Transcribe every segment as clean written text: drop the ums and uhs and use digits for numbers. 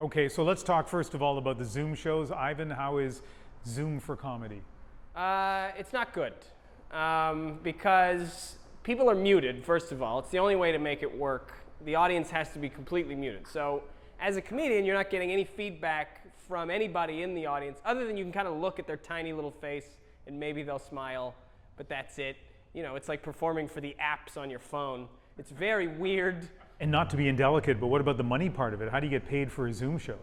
Okay, so let's talk first of all about the Zoom shows. Ivan, how is Zoom for comedy? It's not good because people are muted, first of all. It's the only way to make it work. The audience has to be completely muted. So as a comedian, you're not getting any feedback from anybody in the audience other than you can kind of look at their tiny little face and maybe they'll smile, but that's it. You know, it's like performing for the apps on your phone. It's very weird. And not to be indelicate, but what about the money part of it? How do you get paid for a Zoom show?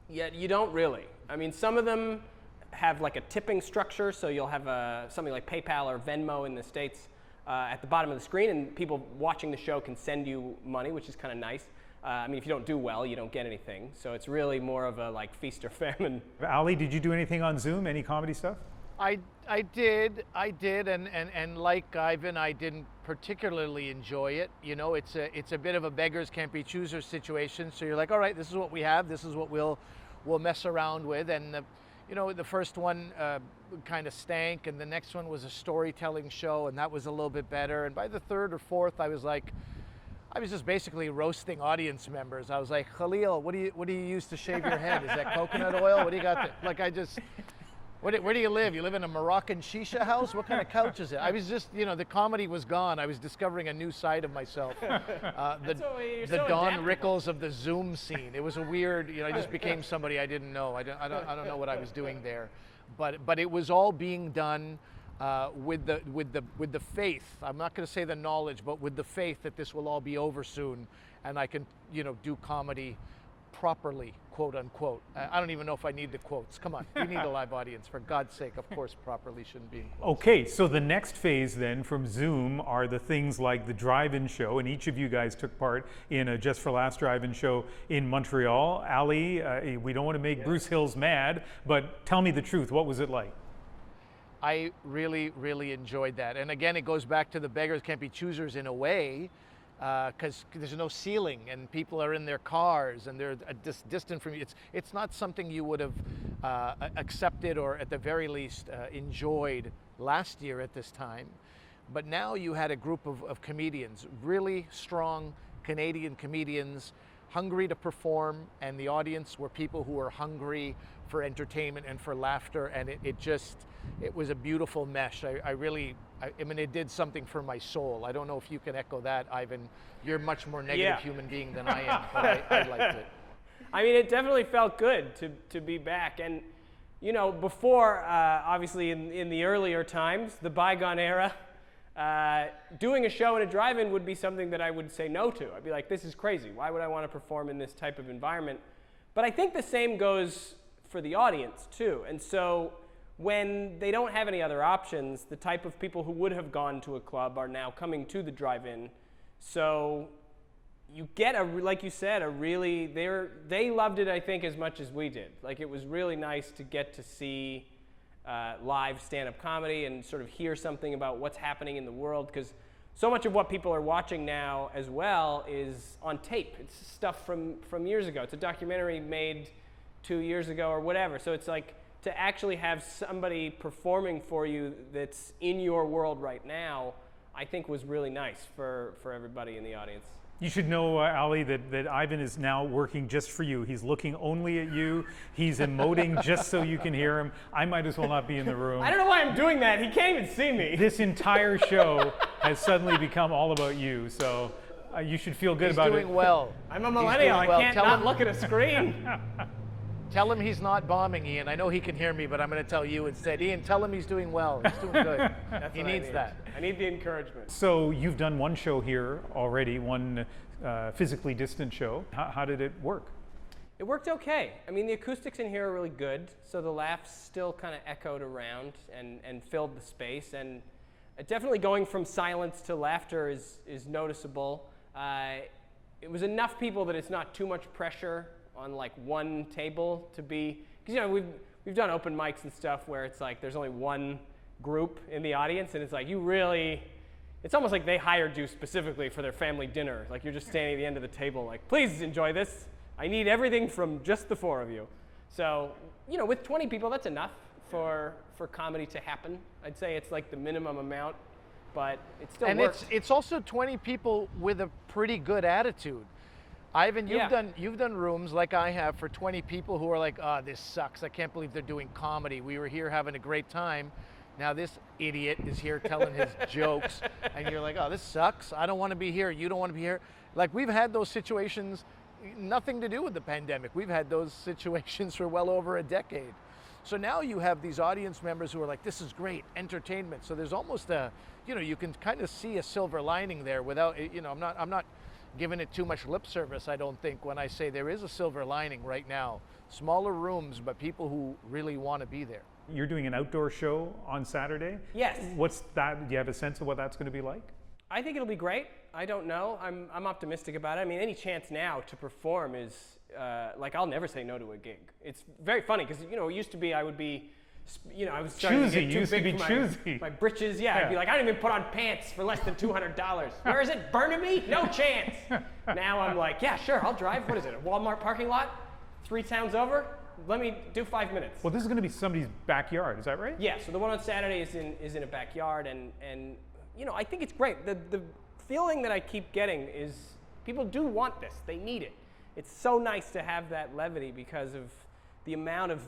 Yeah, you don't really. I mean, some of them have like a tipping structure, so you'll have something like PayPal or Venmo in the States at the bottom of the screen, and people watching the show can send you money, which is kind of nice. I mean, if you don't do well, you don't get anything. So it's really more of a like feast or famine. Ali, did you do anything on Zoom? Any comedy stuff? I did, and like Ivan, I didn't particularly enjoy it. You know, it's a bit of a beggars can't be choosers situation. So you're like, all right, this is what we have. This is what we'll mess around with. And you know, the first one kind of stank, and the next one was a storytelling show, and that was a little bit better. And by the third or fourth, I was just basically roasting audience members. I was like, Khalil, what do you use to shave your head? Is that coconut oil? What do you got there? Like where do you live? You live in a Moroccan shisha house? What kind of couch is it? I was just, you know, the comedy was gone. I was discovering a new side of myself. The Don Rickles of the Zoom scene. It was a weird, you know, I just became somebody I didn't know. I don't know what I was doing there. But it was all being done with the faith. I'm not going to say the knowledge, but with the faith that this will all be over soon, and I can, you know, do comedy properly, quote unquote. I don't even know if I need the quotes. Come on, we need a live audience. For God's sake, of course, properly shouldn't be in quotes. Okay, so the next phase then from Zoom are the things like the drive-in show, and each of you guys took part in a Just for Laughs drive-in show in Montreal. Ali, we don't want to make Bruce Hills mad, but tell me the truth. What was it like? I really, really enjoyed that. And again, it goes back to the beggars can't be choosers in a way, because there's no ceiling and people are in their cars and they're distant from you. It's not something you would have accepted or at the very least enjoyed last year at this time. But now you had a group of comedians, really strong Canadian comedians, hungry to perform, and the audience were people who were hungry for entertainment and for laughter, and it was a beautiful mesh. I mean, it did something for my soul. I don't know if you can echo that, Ivan. You're a much more negative human being than I am, but I liked it. I mean, it definitely felt good to be back. And, you know, before, obviously in the earlier times, the bygone era, doing a show in a drive-in would be something that I would say no to. I'd be like, this is crazy. Why would I want to perform in this type of environment? But I think the same goes for the audience, too. And so when they don't have any other options, the type of people who would have gone to a club are now coming to the drive-in. So you get, like you said, they loved it, I think, as much as we did. Like, it was really nice to get to see live stand-up comedy and sort of hear something about what's happening in the world, because so much of what people are watching now as well is on tape. It's stuff from years ago. It's a documentary made 2 years ago or whatever. So it's like, to actually have somebody performing for you that's in your world right now, I think was really nice for everybody in the audience. You should know, Ali, that Ivan is now working just for you. He's looking only at you. He's emoting just so you can hear him. I might as well not be in the room. I don't know why I'm doing that. He can't even see me. This entire show has suddenly become all about you, so you should feel good about it. He's doing well. I'm a millennial. I can't not look at a screen. Tell him he's not bombing, Ian. I know he can hear me, but I'm going to tell you instead. Ian, tell him he's doing well. He's doing good. He needs that. I need the encouragement. So you've done one show here already, one physically distant show. How did it work? It worked okay. I mean, the acoustics in here are really good, so the laughs still kind of echoed around and filled the space. And definitely going from silence to laughter is noticeable. It was enough people that it's not too much pressure on like one table to be, because, you know, we've done open mics and stuff where it's like there's only one group in the audience, and it's like it's almost like they hired you specifically for their family dinner. Like, you're just standing at the end of the table like, please enjoy this. I need everything from just the four of you. So, you know, with 20 people, that's enough for comedy to happen. I'd say it's like the minimum amount, but it still works. And it's also 20 people with a pretty good attitude. Ivan, Yeah. you've done rooms like I have for 20 people who are like, oh, this sucks. I can't believe they're doing comedy. We were here having a great time. Now this idiot is here telling his jokes, and you're like, oh, this sucks. I don't want to be here. You don't want to be here. Like, we've had those situations, nothing to do with the pandemic. We've had those situations for well over a decade. So now you have these audience members who are like, this is great, entertainment. So there's almost a, you can kind of see a silver lining there without, I'm not giving it too much lip service, I don't think, when I say there is a silver lining right now. Smaller rooms, but people who really want to be there. You're doing an outdoor show on Saturday? Yes. What's that? Do you have a sense of what that's going to be like? I think it'll be great. I don't know. I'm optimistic about it. I mean, any chance now to perform is like, I'll never say no to a gig. It's very funny because it used to be I would be, I was starting Choosy. to get You too used to big be for choosy. my britches. Yeah, I'd be Yeah. like, I don't even put on pants for less than $200. Where is it? Burnaby? No chance. Now I'm like, yeah, sure, I'll drive. What is it? A Walmart parking lot? 3 towns over? Let me do 5 minutes. Well, this is going to be somebody's backyard. Is that right? Yeah, so the one on Saturday is in a backyard, and I think it's great. The feeling that I keep getting is people do want this. They need it. It's so nice to have that levity because of the amount of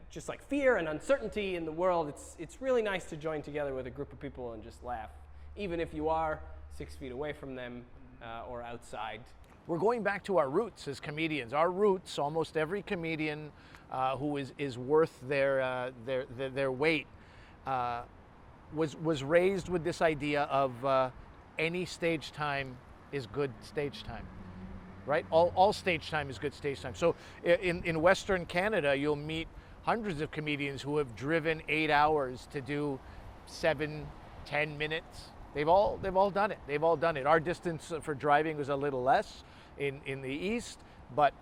just like fear and uncertainty in the world. It's really nice to join together with a group of people and just laugh, even if you are 6 feet away from them or outside. We're going back to our roots as comedians. Our roots, almost every comedian who is worth their weight was raised with this idea of any stage time is good stage time, right? All stage time is good stage time. So in Western Canada, you'll meet hundreds of comedians who have driven 8 hours to do 7, 10 minutes. They've all done it. They've all done it. Our distance for driving was a little less in the east, but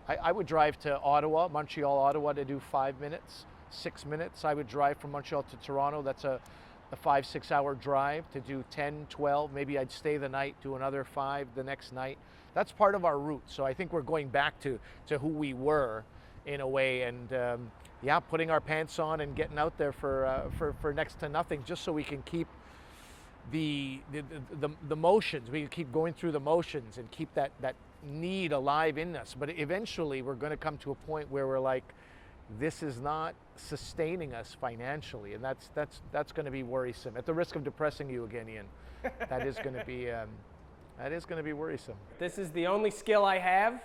I would drive to Montreal, Ottawa to do 5 minutes, 6 minutes. I would drive from Montreal to Toronto. That's a 5-6 hour drive to do 10, 12. Maybe I'd stay the night, do another 5 the next night. That's part of our route. So I think we're going back to who we were in a way, and putting our pants on and getting out there for next to nothing, just so we can keep the motions. We keep going through the motions and keep that need alive in us. But eventually we're going to come to a point where we're like, this is not sustaining us financially, and that's going to be worrisome. At the risk of depressing you again, Ian, that is going to be worrisome. This is the only skill I have.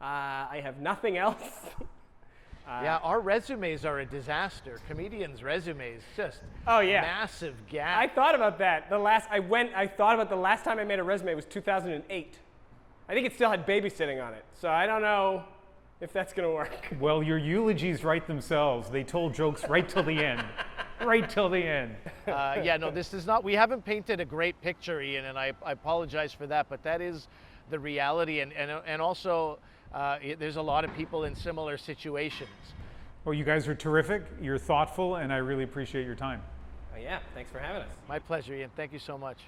I have nothing else. Yeah, our resumes are a disaster. Comedians' resumes, just massive gap. I thought about that. I thought about the last time I made a resume was 2008. I think it still had babysitting on it. So I don't know if that's going to work. Well, your eulogies write themselves. They told jokes right till the end. Right till the end. This is not, we haven't painted a great picture, Ian, and I apologize for that, but that is the reality. And also, there's a lot of people in similar situations. Well, you guys are terrific. You're thoughtful, and I really appreciate your time. Yeah, thanks for having us. My pleasure, Ian. Thank you so much.